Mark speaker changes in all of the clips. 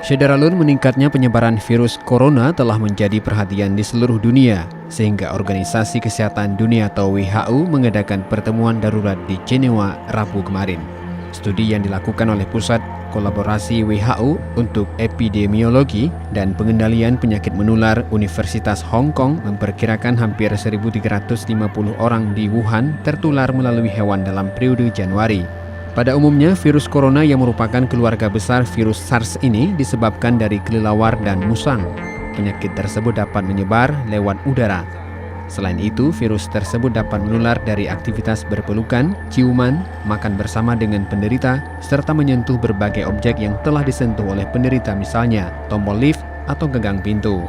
Speaker 1: Sederalun, meningkatnya penyebaran virus corona telah menjadi perhatian di seluruh dunia, sehingga Organisasi Kesehatan Dunia atau WHO mengadakan pertemuan darurat di Jenewa Rabu kemarin. Studi yang dilakukan oleh Pusat Kolaborasi WHO untuk Epidemiologi dan Pengendalian Penyakit Menular Universitas Hong Kong memperkirakan hampir 1.350 orang di Wuhan tertular melalui hewan dalam periode Januari. Pada umumnya, virus corona yang merupakan keluarga besar virus SARS ini disebabkan dari kelelawar dan musang. Penyakit tersebut dapat menyebar lewat udara. Selain itu, virus tersebut dapat menular dari aktivitas berpelukan, ciuman, makan bersama dengan penderita, serta menyentuh berbagai objek yang telah disentuh oleh penderita, misalnya tombol lift atau gagang pintu.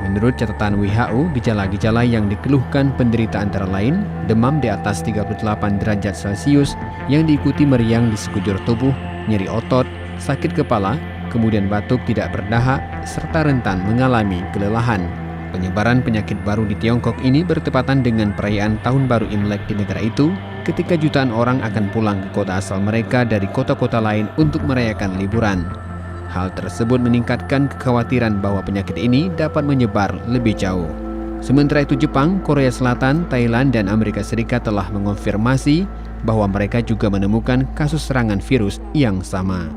Speaker 1: Menurut catatan WHO, gejala-gejala yang dikeluhkan penderita antara lain demam di atas 38 derajat Celcius yang diikuti meriang di sekujur tubuh, nyeri otot, sakit kepala, kemudian batuk tidak berdahak, serta rentan mengalami kelelahan. Penyebaran penyakit baru di Tiongkok ini bertepatan dengan perayaan Tahun Baru Imlek di negara itu, ketika jutaan orang akan pulang ke kota asal mereka dari kota-kota lain untuk merayakan liburan. Hal tersebut meningkatkan kekhawatiran bahwa penyakit ini dapat menyebar lebih jauh. Sementara itu, Jepang, Korea Selatan, Thailand, dan Amerika Serikat telah mengonfirmasi bahwa mereka juga menemukan kasus serangan virus yang sama.